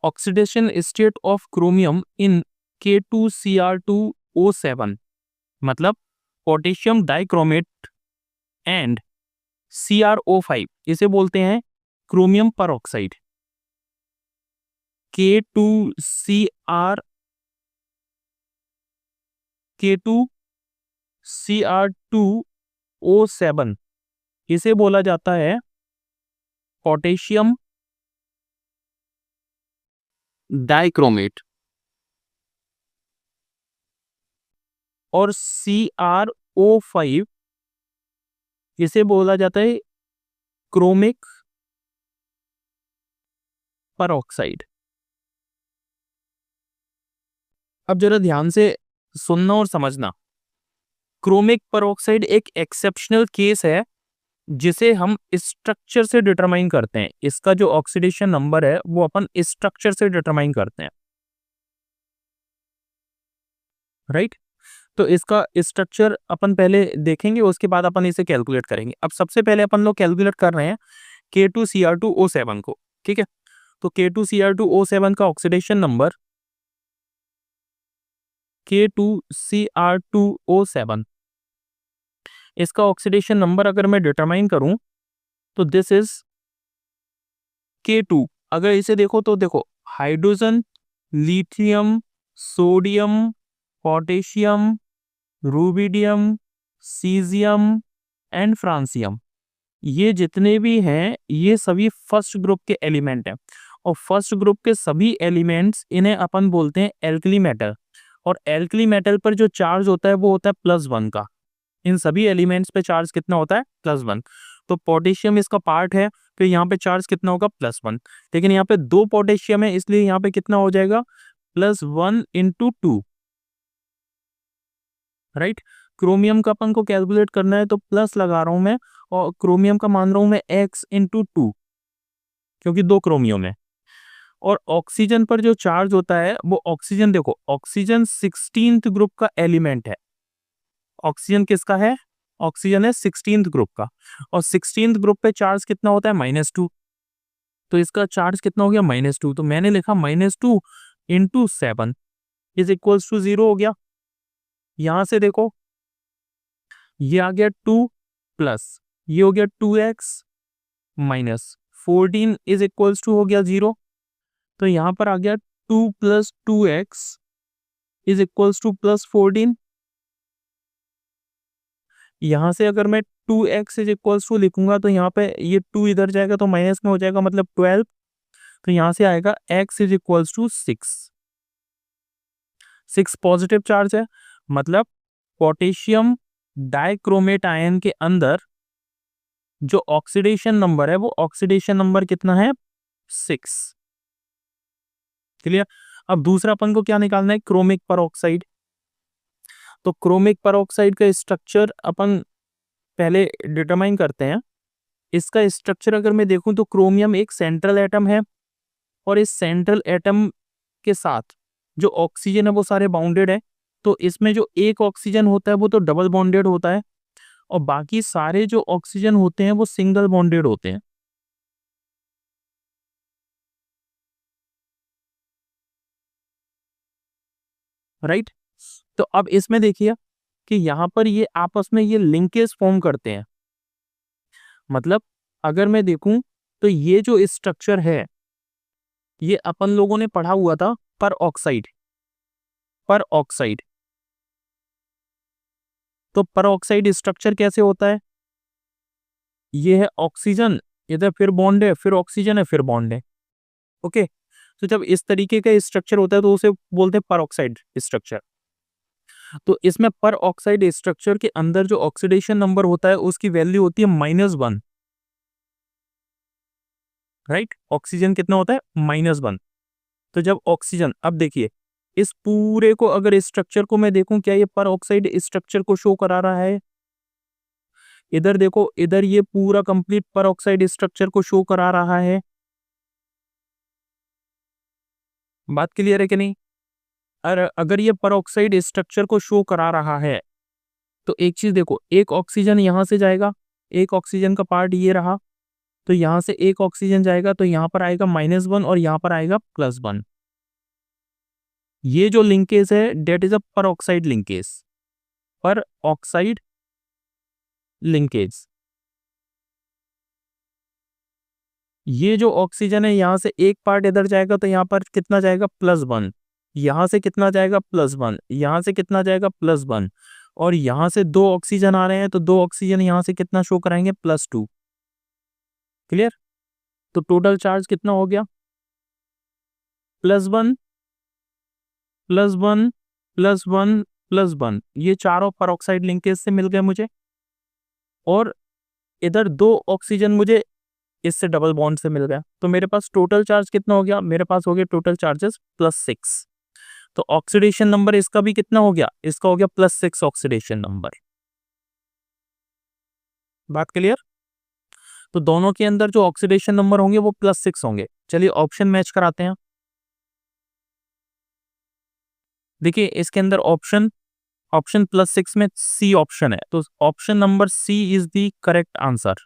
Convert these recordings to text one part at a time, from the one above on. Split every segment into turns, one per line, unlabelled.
Oxidation state of chromium in K2Cr2O7, मतलब potassium dichromate and CrO5, इसे बोलते हैं क्रोमियम पर ऑक्साइड। K2Cr2O7 इसे बोला जाता है पोटेशियम डाइक्रोमेट, और CrO5 इसे बोला जाता है क्रोमिक पर ऑक्साइड। अब जरा ध्यान से सुनना और समझना। क्रोमिक पर ऑक्साइड एक एक्सेप्शनल केस है जिसे हम स्ट्रक्चर से डिटरमाइन करते हैं। इसका जो ऑक्सीडेशन नंबर है वो अपन स्ट्रक्चर से डिटरमाइन करते हैं, राइट। तो इसका स्ट्रक्चर अपन पहले देखेंगे, उसके बाद अपन इसे कैलकुलेट करेंगे। अब सबसे पहले अपन लोग कैलकुलेट कर रहे हैं K2Cr2O7 को, ठीक है। तो K2Cr2O7 का ऑक्सीडेशन नंबर K2Cr2O7, इसका ऑक्सीडेशन नंबर अगर मैं डिटरमाइन करूं तो दिस इज K2। अगर इसे देखो तो देखो, hydrogen, lithium, sodium, potassium, rubidium, caesium and francium, ये जितने भी हैं ये सभी फर्स्ट ग्रुप के एलिमेंट हैं। और फर्स्ट ग्रुप के सभी एलिमेंट्स, इन्हें अपन बोलते हैं एल्कली मेटल। और एल्कली मेटल पर जो चार्ज होता है वो होता है +1 का। इन सभी एलिमेंट्स पे चार्ज कितना होता है? +1। तो पोटेशियम इसका पार्ट है, तो यहाँ पे चार्ज कितना होगा? +1। लेकिन यहाँ पे 2 पोटेशियम है, इसलिए यहाँ पे कितना हो जाएगा? +1 × 2, राइट। क्रोमियम का अपन को कैलकुलेट करना है तो प्लस लगा रहा हूं मैं, और क्रोमियम का मान रहा हूं मैं X × 2, क्योंकि 2 क्रोमियम है। और ऑक्सीजन पर जो चार्ज होता है वो, ऑक्सीजन देखो, ऑक्सीजन 16th ग्रुप का एलिमेंट है। ऑक्सीजन किसका है? ऑक्सीजन है 16th ग्रुप का। और 16th ग्रुप पे चार्ज कितना होता है? -2। तो इसका चार्ज कितना हो गया? -2। तो मैंने लिखा -2 × 7 इज इक्वल्स टू 0 हो गया। यहां से देखो, ये आ गया 2 प्लस ये हो गया 2x minus 14 is equals to हो गया 0। तो यहां पर आ गया 2 + 2x इज इक्वल्स टू +14। यहां से अगर मैं 2x इज इक्वल्स टू लिखूंगा तो यहाँ पे ये 2 इधर जाएगा तो माइनस में हो जाएगा, मतलब 12। तो यहां से आएगा x is equals to 6। 6 positive charge है, मतलब पोटेशियम डाइक्रोमेट आयन के अंदर जो ऑक्सीडेशन नंबर है वो ऑक्सीडेशन नंबर कितना है? 6। क्लियर। अब दूसरा अपन को क्या निकालना है? क्रोमिक पर ऑक्साइड। तो क्रोमिक पर ऑक्साइड का स्ट्रक्चर अपन पहले डिटरमाइन करते हैं। इसका स्ट्रक्चर अगर मैं देखूं तो क्रोमियम एक सेंट्रल एटम है, और इस सेंट्रल एटम के साथ जो ऑक्सीजन है वो सारे बाउंडेड है। तो इसमें जो एक ऑक्सीजन होता है वो तो डबल बॉन्डेड होता है, और बाकी सारे जो ऑक्सीजन होते हैं वो सिंगल बॉन्डेड होते हैं, राइट। तो अब इसमें देखिए कि यहाँ पर ये आपस में ये लिंकेज फॉर्म करते हैं। मतलब अगर मैं देखूं तो ये जो स्ट्रक्चर है ये अपन लोगों ने पढ़ा हुआ था पर ऑक्साइड। पर ऑक्साइड, तो पर ऑक्साइड स्ट्रक्चर कैसे होता है? ये है ऑक्सीजन, इधर फिर बॉन्ड है, फिर ऑक्सीजन है, फिर बॉन्ड है। ओके। तो जब इस तरीके का स्ट्रक्चर होता है तो उसे बोलते हैं पर ऑक्साइड स्ट्रक्चर। तो इसमें पर ऑक्साइड स्ट्रक्चर के अंदर जो ऑक्सीडेशन नंबर होता है उसकी वैल्यू होती है -1, राइट। ऑक्सीजन कितना होता है? -1। तो जब ऑक्सीजन, अब देखिए इस पूरे को, अगर स्ट्रक्चर को मैं देखूं, क्या ये पर ऑक्साइड स्ट्रक्चर को शो करा रहा है? इधर देखो, इधर ये पूरा कंप्लीट पर ऑक्साइड स्ट्रक्चर को शो करा रहा है। बात क्लियर है कि नहीं? अगर ये पर ऑक्साइड स्ट्रक्चर को शो करा रहा है तो एक चीज देखो, एक ऑक्सीजन यहां से जाएगा, एक ऑक्सीजन का पार्ट ये रहा, तो यहाँ से एक ऑक्सीजन जाएगा तो यहाँ पर आएगा -1 और यहाँ पर आएगा +1। ये जो लिंकेज है डेट इज अ पर ऑक्साइड लिंकेज, पर ऑक्साइड लिंकेज। ये जो ऑक्सीजन है यहाँ से एक पार्ट इधर जाएगा तो यहाँ पर कितना जाएगा +1, यहाँ से कितना जाएगा +1, यहाँ से कितना जाएगा +1, और यहाँ से 2 ऑक्सीजन आ रहे हैं तो 2 ऑक्सीजन यहाँ से कितना शो कराएंगे +2। क्लियर? तो टोटल चार्ज कितना हो गया +1 +1 +1 +1, ये चारों परऑक्साइड लिंकेज से मिल गए मुझे, और इधर 2 ऑक्सीजन मुझे इससे डबल बॉन्ड से मिल गया। तो मेरे पास टोटल चार्ज कितना हो गया, मेरे पास हो गया टोटल चार्जेस +6। तो ऑक्सीडेशन नंबर इसका भी कितना हो गया, इसका हो गया +6 ऑक्सीडेशन नंबर। बात क्लियर? तो दोनों के अंदर जो ऑक्सीडेशन नंबर होंगे वो +6 होंगे। चलिए ऑप्शन मैच कराते हैं। देखिए इसके अंदर ऑप्शन +6 में सी ऑप्शन है, तो option number C is the correct answer.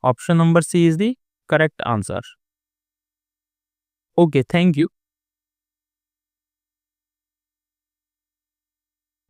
Option number C is the correct answer. Okay, thank you.